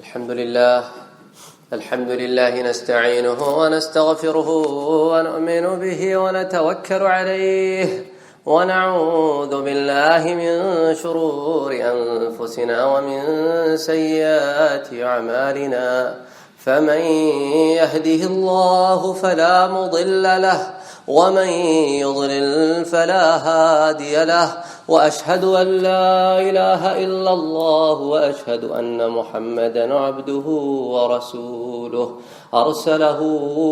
الحمد لله نستعينه ونستغفره ونؤمن به ونتوكل عليه ونعوذ بالله من شرور أنفسنا ومن سيئات أعمالنا فمن يهده الله فلا مضل له ومن يضلل فلا هادي له وأشهد أن لا إله إلا الله وأشهد أن محمدا عبده ورسوله أرسله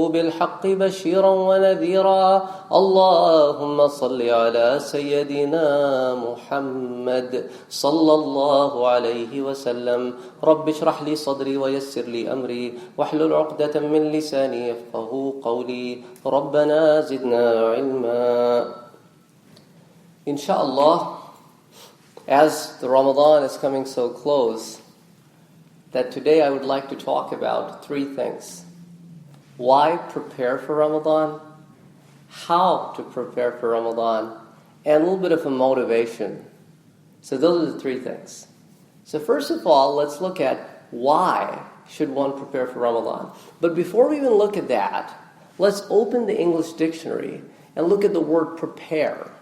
بالحق بشيرا ونذيرا اللهم صل على سيدنا محمد صلى الله عليه وسلم رب اشرح لي صدري ويسر لي أمري واحلل عقدة من لساني يفقهوا قولي ربنا زدنا علما. Inshallah, as the Ramadan is coming so close, that today I would like to talk about three things. Why prepare for Ramadan, how to prepare for Ramadan, and a little bit of a motivation. So those are the three things. So first of all, let's look at why should one prepare for Ramadan. But before we even look at that, let's open the English dictionary and look at the word prepare.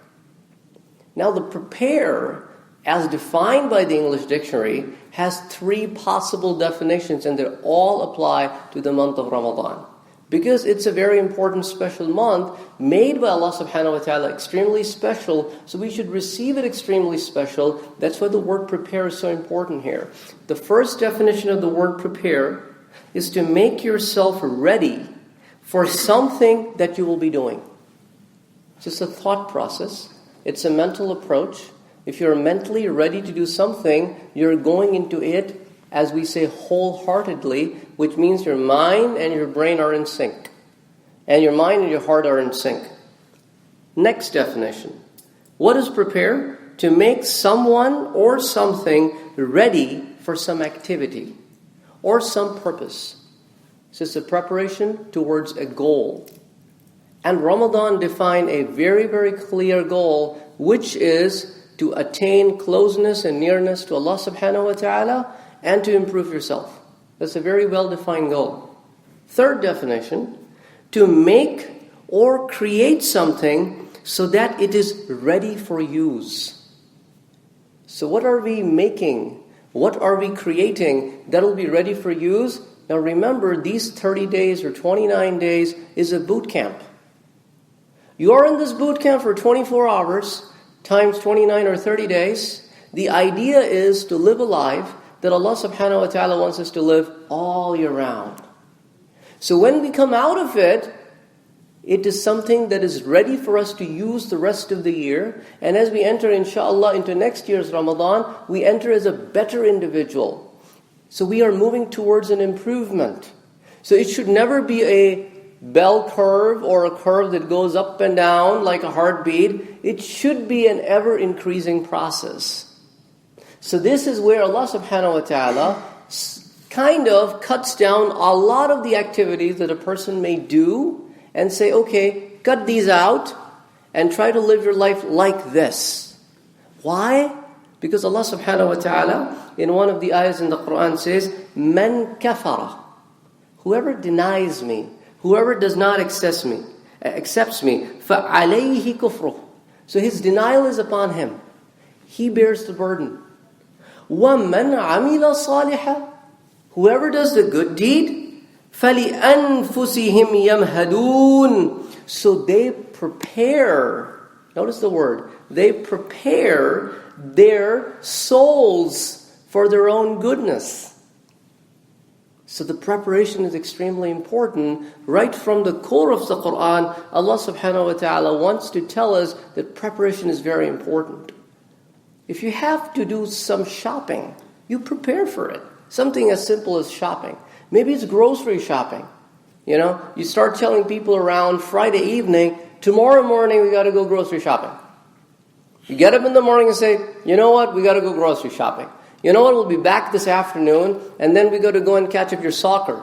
Now the prepare, as defined by the English dictionary, has three possible definitions, and they all apply to the month of Ramadan. Because it's a very important special month, made by Allah subhanahu wa ta'ala, extremely special, so we should receive it extremely special. That's why the word prepare is so important here. The first definition of the word prepare is to make yourself ready for something that you will be doing. It's just a thought process. It's a mental approach. If you're mentally ready to do something, you're going into it, as we say, wholeheartedly, which means your mind and your brain are in sync. And your mind and your heart are in sync. Next definition. What is prepare? To make someone or something ready for some activity or some purpose. So it's a preparation towards a goal. And Ramadan defined a very, very clear goal, which is to attain closeness and nearness to Allah subhanahu wa ta'ala and to improve yourself. That's a very well-defined goal. Third definition, to make or create something so that it is ready for use. So what are we making? What are we creating that will be ready for use? Now remember, these 30 days or 29 days is a boot camp. You are in this boot camp for 24 hours, times 29 or 30 days. The idea is to live a life that Allah subhanahu wa ta'ala wants us to live all year round. So when we come out of it, it is something that is ready for us to use the rest of the year. And as we enter, inshallah, into next year's Ramadan, we enter as a better individual. So we are moving towards an improvement. So it should never be a bell curve or a curve that goes up and down like a heartbeat. It should be an ever-increasing process. So this is where Allah subhanahu wa ta'ala kind of cuts down a lot of the activities that a person may do and say, okay, cut these out and try to live your life like this. Why? Because Allah subhanahu wa ta'ala in one of the ayahs in the Quran says, Man kafara, whoever denies me, whoever does not accepts me, فَعَلَيْهِ كُفْرُهُ. So his denial is upon him. He bears the burden. وَمَنْ عَمِلَ صَالِحًا. Whoever does the good deed, فَلِأَنفُسِهِمْ يَمْهَدُونَ. So they prepare, notice the word, they prepare their souls for their own goodness. So the preparation is extremely important. Right from the core of the Quran, Allah subhanahu wa ta'ala wants to tell us that preparation is very important. If you have to do some shopping, you prepare for it. Something as simple as shopping. Maybe it's grocery shopping. You start telling people around Friday evening, tomorrow morning we got to go grocery shopping. You get up in the morning and say, you know what, we got to go grocery shopping. You know what, we'll be back this afternoon, and then we got to go and catch up your soccer.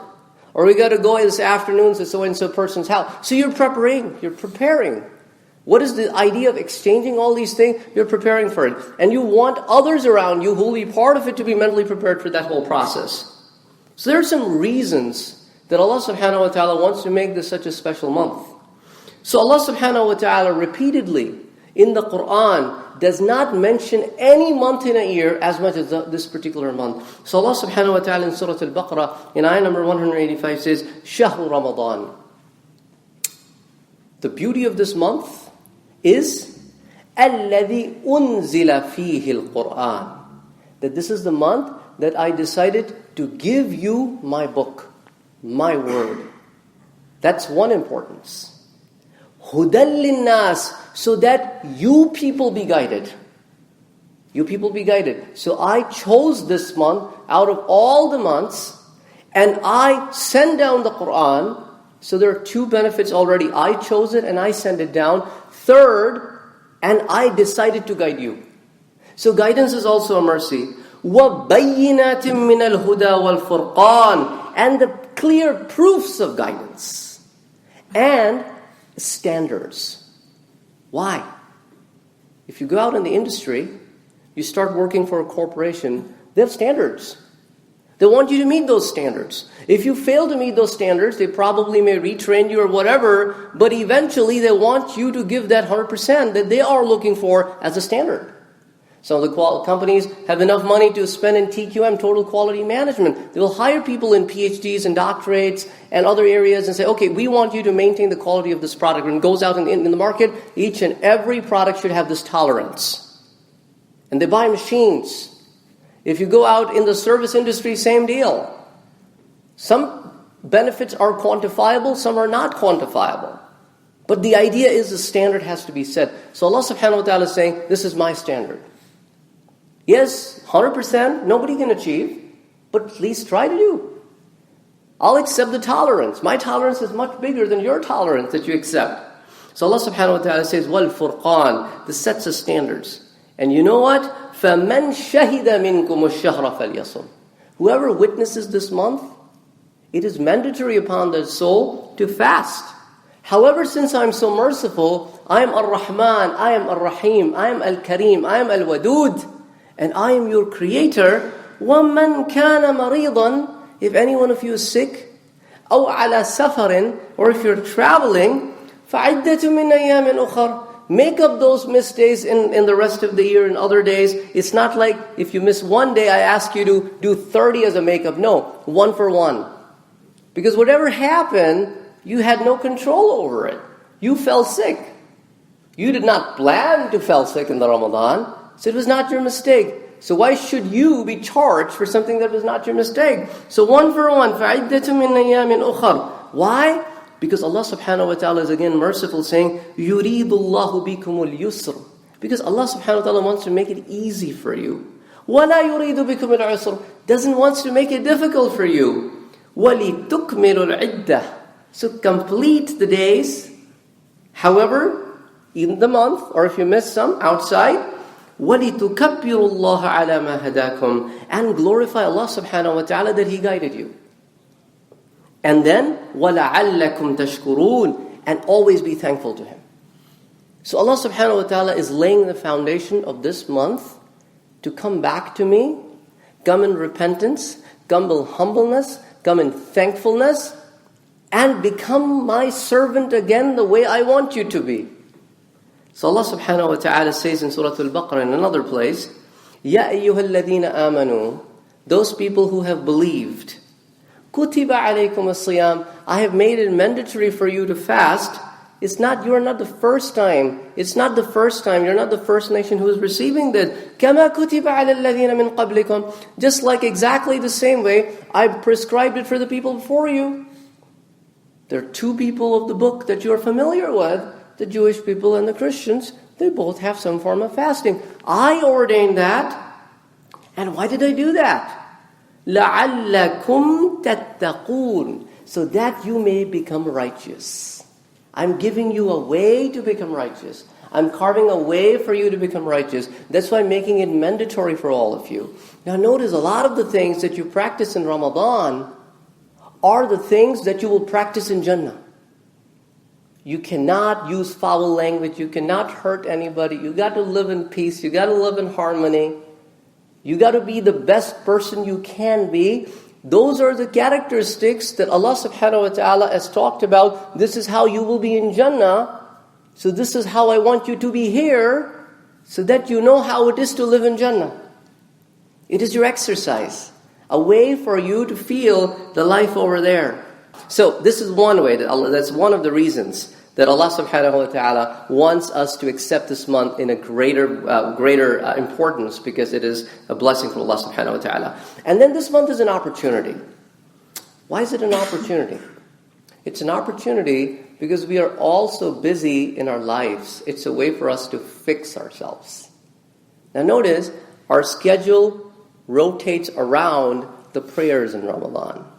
Or we got to go this afternoon to so-and-so person's house. So you're preparing. What is the idea of exchanging all these things? You're preparing for it. And you want others around you who will be part of it to be mentally prepared for that whole process. So there are some reasons that Allah subhanahu wa ta'ala wants to make this such a special month. So Allah subhanahu wa ta'ala repeatedly in the Quran does not mention any month in a year as much as this particular month. So Allah subhanahu wa ta'ala in Surah Al-Baqarah in ayah number 185 says, Shahru Ramadan. The beauty of this month is الَّذِي أُنزِلَ فِيهِ الْقُرْآنِ. That this is the month that I decided to give you my book, my word. That's one importance. هُدًى لِلنَّاسِ, so that you people be guided. You people be guided. So I chose this month out of all the months, and I send down the Quran. So there are two benefits already. I chose it and I send it down. Third, and I decided to guide you. So guidance is also a mercy. وَبَيِّنَاتٍ مِّنَ الْهُدَى وَالْفُرْقَانِ, and the clear proofs of guidance. And standards. Why? If you go out in the industry, you start working for a corporation, they have standards. They want you to meet those standards. If you fail to meet those standards, they probably may retrain you or whatever, but eventually they want you to give that 100% that they are looking for as a standard. Some of the companies have enough money to spend in TQM, total quality management. They will hire people in PhDs and doctorates and other areas and say, okay, we want you to maintain the quality of this product. When it goes out in the market, each and every product should have this tolerance. And they buy machines. If you go out in the service industry, same deal. Some benefits are quantifiable, some are not quantifiable. But the idea is the standard has to be set. So Allah subhanahu wa ta'ala is saying, this is my standard. Yes, 100% nobody can achieve, but please try to do. I'll accept the tolerance. My tolerance is much bigger than your tolerance that you accept. So Allah subhanahu wa ta'ala says, وَالْفُرْقَانِ, this sets of standards. And you know what? فَمَنْ شَهِدَ مِنْكُمُ الشَّهْرَ فَلْيَصُمْ. Whoever witnesses this month, it is mandatory upon the soul to fast. However, since I'm so merciful, I am Ar-Rahman, I am Ar-Rahim, I am Al-Kareem, I am Al-Wadud, and I am your creator. وَمَنْ كَانَ مَرِيضًا, if any one of you is sick, أَوْ عَلَى سَفَرٍ, or if you're traveling, فَعِدَّةٌ مِّنْ أَيَّامٍ أُخَرٍ, make up those missed days in the rest of the year and other days. It's not like if you miss one day, I ask you to do 30 as a makeup. No, one for one. Because whatever happened, you had no control over it. You fell sick. You did not plan to fall sick in the Ramadan. So it was not your mistake. So why should you be charged for something that was not your mistake? So one for one. فَعِدَّةٌ مِّنْ أَيَّامٍ أُخَرٍ. Why? Because Allah subhanahu wa ta'ala is again merciful, saying, يُرِيدُ اللَّهُ بِكُمُ الْيُسْرِ. Because Allah subhanahu wa ta'ala wants to make it easy for you. وَلَا يُرِيدُ بِكُمُ الْعُسْرِ. Doesn't want to make it difficult for you. وَلِتُكْمِلُ الْعِدَّةِ. So complete the days. However, in the month, or if you miss some outside, وَلِتُكَبِّرُ اللَّهَ عَلَى مَا هَدَاكُمْ. And glorify Allah subhanahu wa ta'ala that He guided you. And then, وَلَعَلَّكُمْ تَشْكُرُونَ, and always be thankful to Him. So Allah subhanahu wa ta'ala is laying the foundation of this month to come back to me, come in repentance, come in humbleness, come in thankfulness, and become my servant again the way I want you to be. So Allah subhanahu wa ta'ala says in Surah Al-Baqarah in another place, يَا أَيُّهَا الَّذِينَ آمَنُوا, those people who have believed, كُتِبَ عَلَيْكُمُ الصِّيَامِ, I have made it mandatory for you to fast. You are not the first time. It's not the first time. You're not the first nation who is receiving that. كَمَا كُتِبَ عَلَى الَّذِينَ مِنْ قَبْلِكُمْ. Just like exactly the same way, I prescribed it for the people before you. There are two people of the book that you are familiar with, the Jewish people and the Christians. They both have some form of fasting. I ordained that. And why did I do that? لَعَلَّكُمْ تَتَّقُونَ, so that you may become righteous. I'm giving you a way to become righteous. I'm carving a way for you to become righteous. That's why I'm making it mandatory for all of you. Now notice a lot of the things that you practice in Ramadan are the things that you will practice in Jannah. You cannot use foul language. You cannot hurt anybody. You got to live in peace. You got to live in harmony. You got to be the best person you can be. Those are the characteristics that Allah subhanahu wa ta'ala has talked about. This is how you will be in Jannah. So this is how I want you to be here, so that you know how it is to live in Jannah. It is your exercise, a way for you to feel the life over there. So this is one way that's one of the reasons that Allah subhanahu wa ta'ala wants us to accept this month in a greater importance, because it is a blessing from Allah subhanahu wa ta'ala. And then this month is an opportunity. Why is it an opportunity? It's an opportunity because we are all so busy in our lives. It's a way for us to fix ourselves. Now notice, our schedule rotates around the prayers in Ramadan.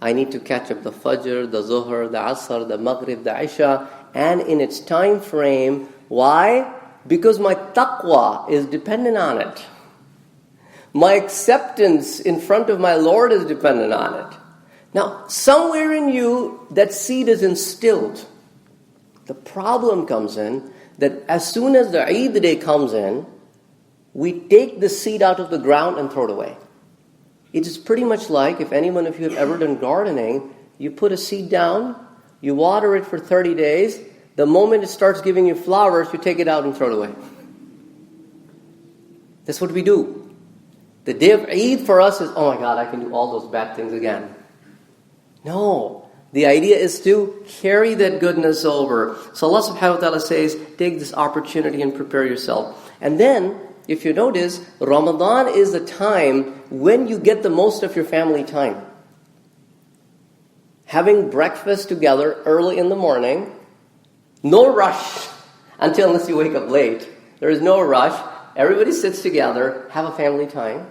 I need to catch up the Fajr, the Zuhr, the Asr, the Maghrib, the Isha, and in its time frame. Why? Because my taqwa is dependent on it. My acceptance in front of my Lord is dependent on it. Now, somewhere in you, that seed is instilled. The problem comes in that as soon as the Eid day comes in, we take the seed out of the ground and throw it away. It is pretty much like, if anyone of you have ever done gardening, you put a seed down, you water it for 30 days, the moment it starts giving you flowers, you take it out and throw it away. That's what we do. The day of Eid for us is, oh my God, I can do all those bad things again. No. The idea is to carry that goodness over. So Allah subhanahu wa ta'ala says, take this opportunity and prepare yourself. And then, if you notice, Ramadan is the time when you get the most of your family time. Having breakfast together early in the morning, no rush unless you wake up late. There is no rush. Everybody sits together, have a family time.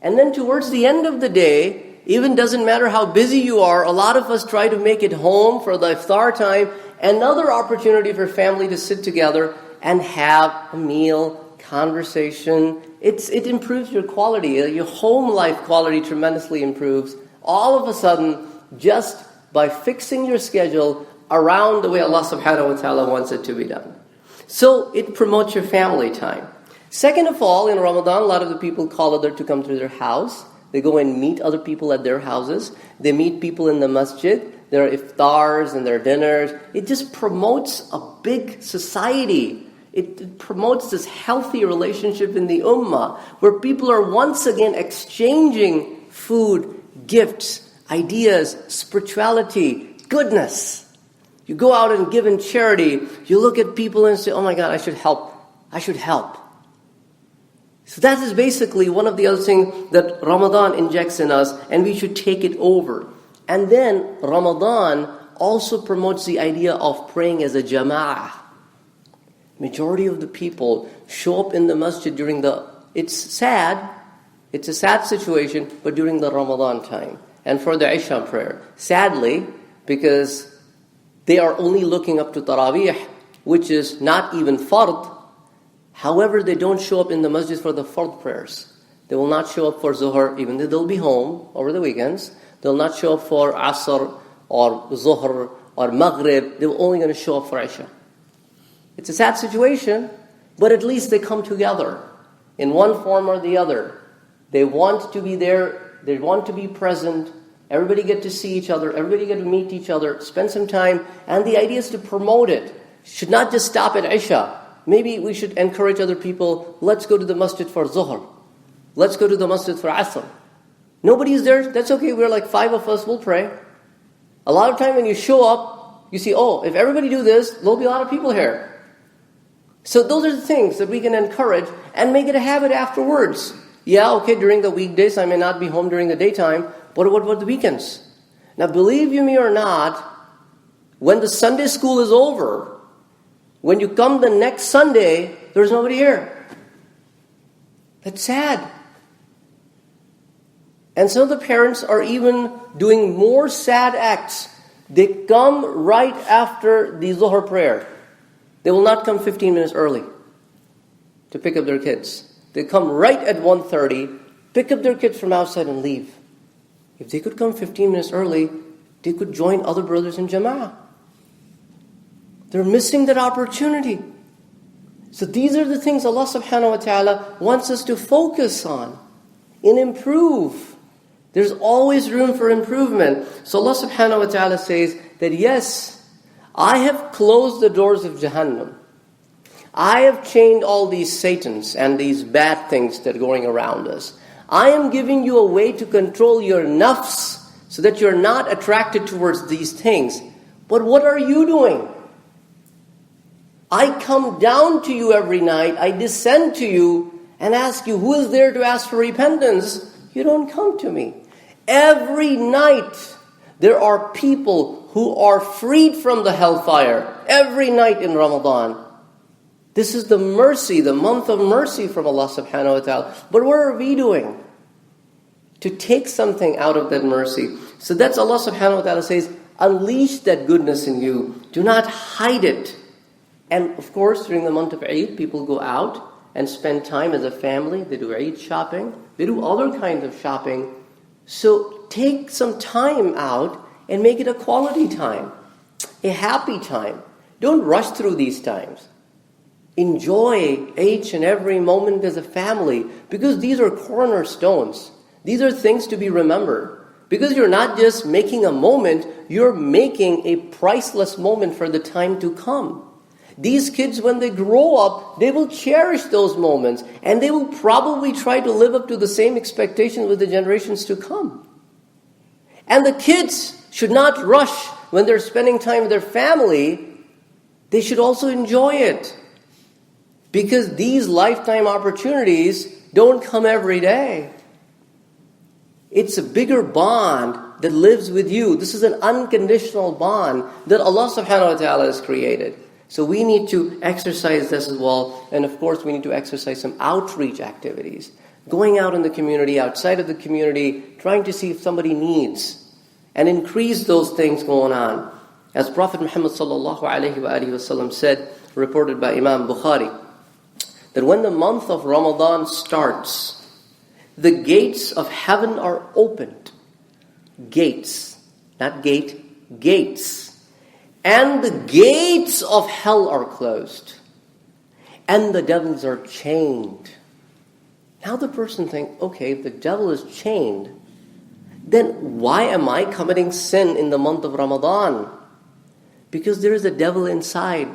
And then towards the end of the day, even doesn't matter how busy you are, a lot of us try to make it home for the iftar time, another opportunity for family to sit together and have a meal, conversation. It improves your quality. Your home life quality tremendously improves. All of a sudden, just by fixing your schedule around the way Allah subhanahu wa ta'ala wants it to be done. So it promotes your family time. Second of all, in Ramadan, a lot of the people call others to come to their house. They go and meet other people at their houses. They meet people in the masjid. There are iftars and there are dinners. It just promotes a big society. It promotes this healthy relationship in the ummah, where people are once again exchanging food, gifts, ideas, spirituality, goodness. You go out and give in charity. You look at people and say, oh my God, I should help. I should help. So that is basically one of the other things that Ramadan injects in us, and we should take it over. And then Ramadan also promotes the idea of praying as a jama'ah. Majority of the people show up in the masjid during it's sad, it's a sad situation, but during the Ramadan time. And for the Isha prayer. Sadly, because they are only looking up to Taraweeh, which is not even fard. However, they don't show up in the masjid for the fard prayers. They will not show up for Zuhr, even though they'll be home over the weekends. They'll not show up for Asr or Zuhr or Maghrib. They're only going to show up for Isha. It's a sad situation, but at least they come together in one form or the other. They want to be there. They want to be present. Everybody get to see each other. Everybody get to meet each other. Spend some time. And the idea is to promote it. Should not just stop at Isha. Maybe we should encourage other people. Let's go to the masjid for Zuhr. Let's go to the masjid for Asr. Nobody is there. That's okay. We're like 5 of us. We'll pray. A lot of time when you show up, you see, oh, if everybody do this, there'll be a lot of people here. So those are the things that we can encourage and make it a habit afterwards. Yeah, okay, during the weekdays, I may not be home during the daytime, but what about the weekends? Now, believe you me or not, when the Sunday school is over, when you come the next Sunday, there's nobody here. That's sad. And some of the parents are even doing more sad acts. They come right after the Zuhr prayer. They will not come 15 minutes early to pick up their kids. They come right at 1:30, pick up their kids from outside and leave. If they could come 15 minutes early, they could join other brothers in Jama'ah. They're missing that opportunity. So these are the things Allah subhanahu wa ta'ala wants us to focus on and improve. There's always room for improvement. So Allah subhanahu wa ta'ala says that yes, I have closed the doors of Jahannam. I have chained all these Satans and these bad things that are going around us. I am giving you a way to control your nafs so that you're not attracted towards these things. But what are you doing? I come down to you every night, I descend to you and ask you, who is there to ask for repentance? You don't come to me. Every night there are people who are freed from the hellfire. Every night in Ramadan. This is the mercy, the month of mercy from Allah subhanahu wa ta'ala. But what are we doing? To take something out of that mercy. So that's Allah subhanahu wa ta'ala says, unleash that goodness in you. Do not hide it. And of course, during the month of Eid, people go out and spend time as a family. They do Eid shopping. They do other kinds of shopping. So take some time out and make it a quality time. A happy time. Don't rush through these times. Enjoy each and every moment as a family, because these are cornerstones. These are things to be remembered. Because you're not just making a moment, you're making a priceless moment for the time to come. These kids, when they grow up, they will cherish those moments, and they will probably try to live up to the same expectations with the generations to come. And the kids should not rush when they're spending time with their family. They should also enjoy it. Because these lifetime opportunities don't come every day. It's a bigger bond that lives with you. This is an unconditional bond that Allah subhanahu wa ta'ala has created. So we need to exercise this as well. And of course we need to exercise some outreach activities. Going out in the community, outside of the community, trying to see if somebody needs. And increase those things going on. As Prophet Muhammad sallallahu alayhi wa alihi wasallam said, reported by Imam Bukhari, that when the month of Ramadan starts, the gates of heaven are opened. Gates. Not gate. Gates. And the gates of hell are closed. And the devils are chained. Now the person thinks, okay, if the devil is chained, then why am I committing sin in the month of Ramadan? Because there is a devil inside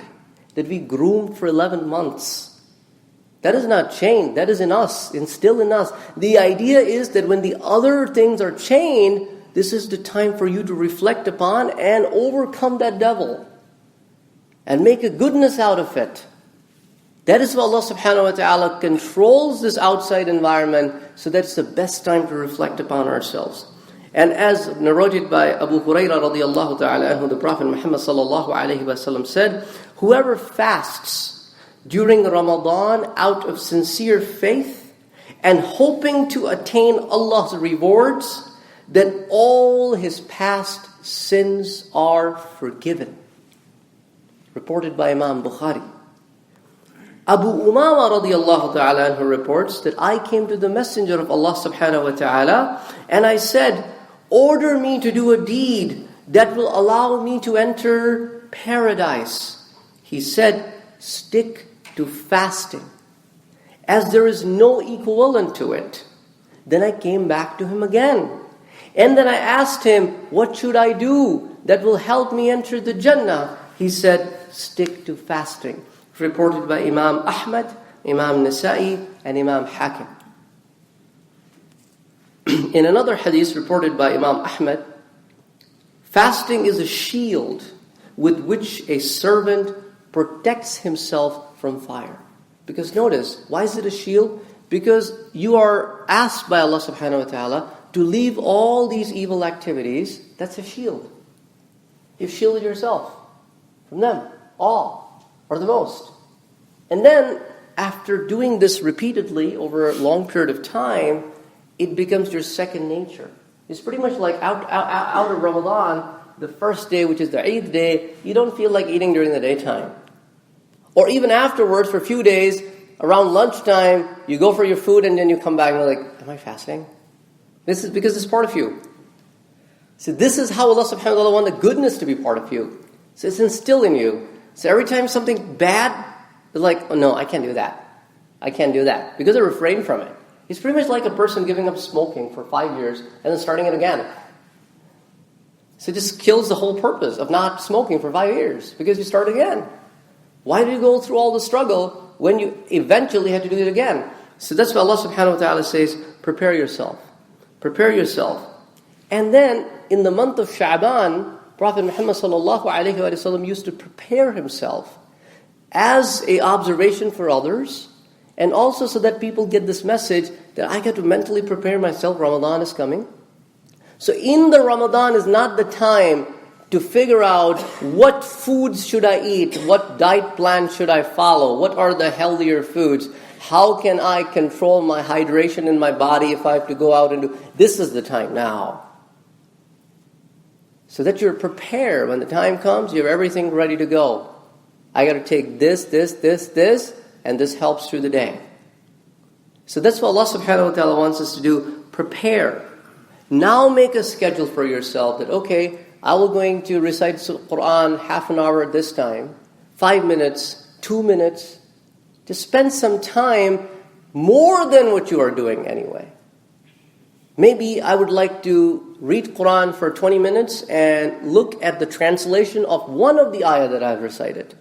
that we groomed for 11 months. That is not chained. That is in us, instilled in us. The idea is that when the other things are chained, this is the time for you to reflect upon and overcome that devil. And make a goodness out of it. That is why Allah subhanahu wa ta'ala controls this outside environment, so that it's the best time to reflect upon ourselves. And as narrated by Abu Hurairah radiyallahu ta'ala anhu, the Prophet Muhammad sallallahu alayhi wa sallam said, whoever fasts during Ramadan out of sincere faith and hoping to attain Allah's rewards, then all his past sins are forgiven. Reported by Imam Bukhari. Abu Umama radiyallahu ta'ala anhu reports that I came to the Messenger of Allah subhanahu wa ta'ala and I said, order me to do a deed that will allow me to enter paradise. He said, stick to fasting, as there is no equivalent to it. Then I came back to him again. And then I asked him, what should I do that will help me enter the Jannah? He said, stick to fasting. Reported by Imam Ahmad, Imam Nasa'i, and Imam Hakim. In another hadith reported by Imam Ahmad, fasting is a shield with which a servant protects himself from fire. Because notice, why is it a shield? Because you are asked by Allah subhanahu wa ta'ala to leave all these evil activities. That's a shield. You've shielded yourself from them, all, or the most. And then, after doing this repeatedly over a long period of time, it becomes your second nature. It's pretty much like out of Ramadan, the first day, which is the Eid day, you don't feel like eating during the daytime. Or even afterwards, for a few days, around lunchtime, you go for your food and then you come back and you're like, am I fasting? This is because it's part of you. So this is how Allah subhanahu wa ta'ala wants the goodness to be part of you. So it's instilled in you. So every time something bad, they're like, oh no, I can't do that. I can't do that. Because I refrain from it. It's pretty much like a person giving up smoking for 5 years and then starting it again. So it just kills the whole purpose of not smoking for 5 years, because you start again. Why do you go through all the struggle when you eventually have to do it again? So that's why Allah subhanahu wa ta'ala says, prepare yourself. Prepare yourself. And then in the month of Sha'ban, Prophet Muhammad sallallahu alayhi wa sallam used to prepare himself as an observation for others, and also so that people get this message that I got to mentally prepare myself, Ramadan is coming. So in the Ramadan is not the time to figure out what foods should I eat, what diet plan should I follow, what are the healthier foods, how can I control my hydration in my body if I have to go out and do. This is the time now. So that you're prepared. When the time comes, you have everything ready to go. I got to take this, and this helps through the day. So that's what Allah subhanahu wa ta'ala wants us to do. Prepare. Now make a schedule for yourself that, okay, I will going to recite the Quran half an hour at this time, 5 minutes, 2 minutes. Just spend some time more than what you are doing anyway. Maybe I would like to read Quran for 20 minutes and look at the translation of one of the ayah that I've recited.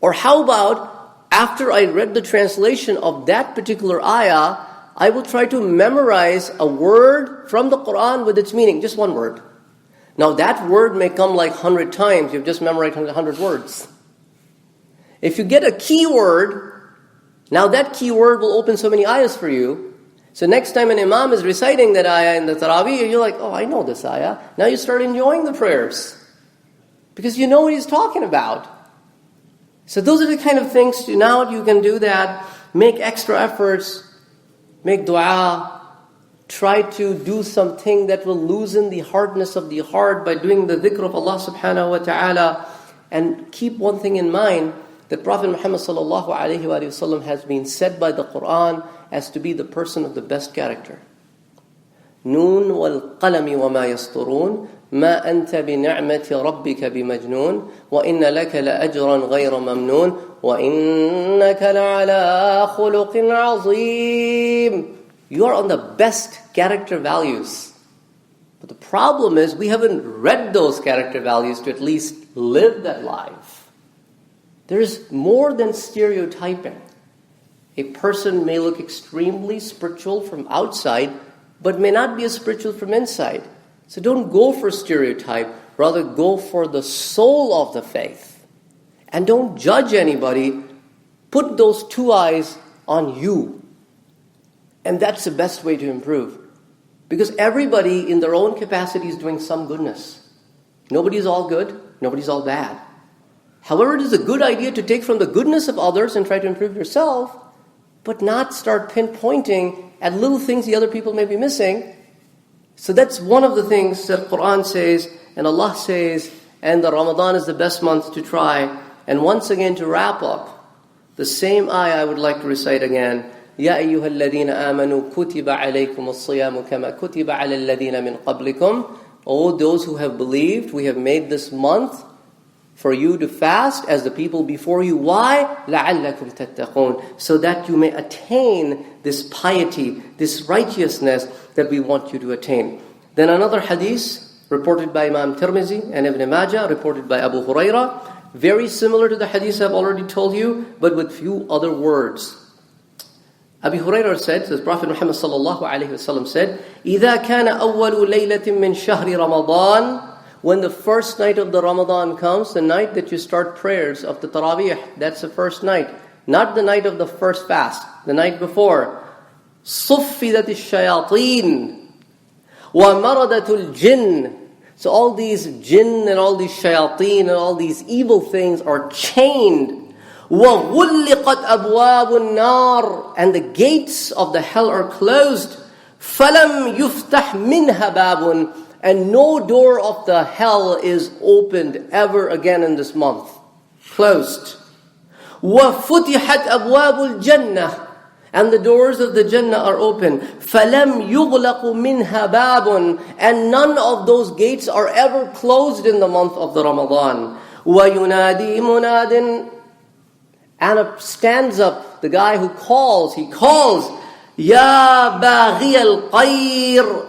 Or how about, after I read the translation of that particular ayah, I will try to memorize a word from the Quran with its meaning, just one word. Now that word may come like 100 times, you've just memorized 100 words. If you get a keyword, now that keyword will open so many ayahs for you. So next time an imam is reciting that ayah in the Taraweeh, you're like, oh, I know this ayah. Now you start enjoying the prayers, because you know what he's talking about. So those are the kind of things, now you can do that. Make extra efforts. Make dua. Try to do something that will loosen the hardness of the heart by doing the dhikr of Allah subhanahu wa ta'ala. And keep one thing in mind, that Prophet Muhammad sallallahu alayhi wa sallam has been said by the Quran as to be the person of the best character. Noon wal qalami wa ma yasturun. ما أنت بنعمة ربك بمجنون وإن لك لأجرا غير ممنون وإنك لعلى خلق عظيم. You are on the best character values. But the problem is we haven't read those character values to at least live that life. There is more than stereotyping. A person may look extremely spiritual from outside, but may not be as spiritual from inside. So don't go for stereotype, rather go for the soul of the faith. And don't judge anybody. Put those two eyes on you. And that's the best way to improve. Because everybody in their own capacity is doing some goodness. Nobody's all good, nobody's all bad. However, it is a good idea to take from the goodness of others and try to improve yourself, but not start pinpointing at little things the other people may be missing. So that's one of the things that Quran says, and Allah says, and the Ramadan is the best month to try. And once again, to wrap up, the same ayah I would like to recite again. يَا أَيُّهَا الَّذِينَ آمَنُوا كُتِبَ عَلَيْكُمُ الصِّيَامُ كَمَا كُتِبَ عَلَى الَّذِينَ مِنْ قَبْلِكُمْ. O those who have believed, we have made this month for you to fast as the people before you. Why? لَعَلَّكُمْ تَتَّقُونَ. So that you may attain this piety, this righteousness that we want you to attain. Then another hadith reported by Imam Tirmizi and Ibn Majah, reported by Abu Huraira, very similar to the hadith I've already told you, but with few other words. Abu Huraira said, the Prophet Muhammad sallallahu alaihi wasallam said, إِذَا كَانَ أَوَّلُ لَيْلَةٍ مِّن شَهْرِ رَمَضَانَ. When the first night of the Ramadan comes, the night that you start prayers of the Taraweeh, that's the first night. Not the night of the first fast, the night before. صُفِّدَتِ الشَّيَاطِينَ وَمَرَدَةُ الْجِنِّ. So all these jinn and all these shayateen and all these evil things are chained. وَغُلِّقَتْ أَبْوَابُ النَّارِ. And the gates of the hell are closed. فَلَمْ يُفْتَحْ مِنْهَا بَابٌ. And no door of the hell is opened ever again in this month. Closed. وَفُتِحَتْ أَبْوَابُ الْجَنَّةِ. And the doors of the Jannah are open. فَلَمْ يُغْلَقُ مِنْهَا بَابٌ. And none of those gates are ever closed in the month of the Ramadan. وَيُنَادِي مُنَادٍ. And stands up the guy who calls. He calls, Ya baghi al-khayr,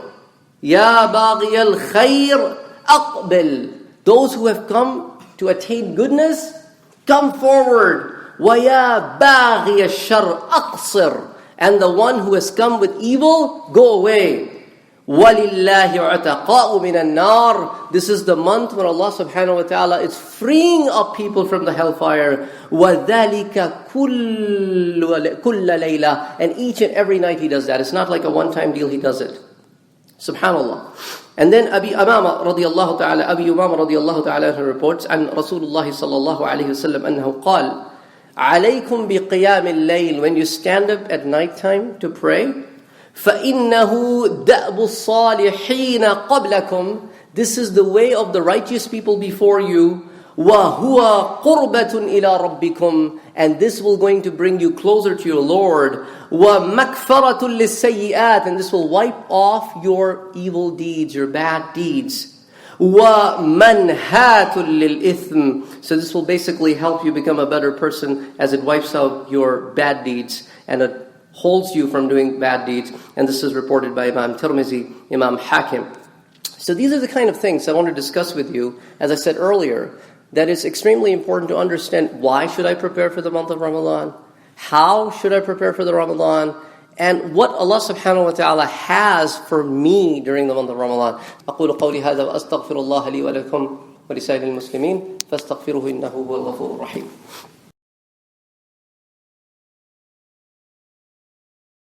Ya baghi al-khayr, aqbil. Those who have come to attain goodness, come forward. Wa ya baghi al-shar, aqsir. And the one who has come with evil, go away. وَلِلَّهِ عُتَقَاءُ مِنَ النَّارِ. This is the month when Allah subhanahu wa ta'ala is freeing up people from the hellfire. وَذَلِكَ كُلَّ لَيْلَةٍ. And each and every night He does that. It's not like a one-time deal, He does it. Subhanallah. And then Abi Umama radiallahu ta'ala reports, and Rasulullah sallallahu alayhi wa sallam annahu qal, عَلَيْكُمْ بِقِيَامِ اللَّيْلِ. When you stand up at night time to pray, فَإِنَّهُ دَأْبُ الصَّالِحِينَ قَبْلَكُمْ. This is the way of the righteous people before you. وَهُوَ قُرْبَةٌ إِلَىٰ رَبِّكُمْ. And this will going to bring you closer to your Lord. وَمَكْفَرَةٌ لِلسَّيِّئَاتِ. And this will wipe off your evil deeds, your bad deeds. وَمَنْهَاتٌ لِلْإِثْمِ. So this will basically help you become a better person as it wipes out your bad deeds and it holds you from doing bad deeds. And this is reported by Imam Tirmizi, Imam Hakim. So these are the kind of things I want to discuss with you. As I said earlier, that it's extremely important to understand why should I prepare for the month of Ramadan? How should I prepare for the Ramadan? And what Allah subhanahu wa ta'ala has for me during the month of Ramadan. أقول قولي هذا وأستغفر الله لي ولكم ولسائر المسلمين فاستغفروه إنه هو الغفور الرحيم.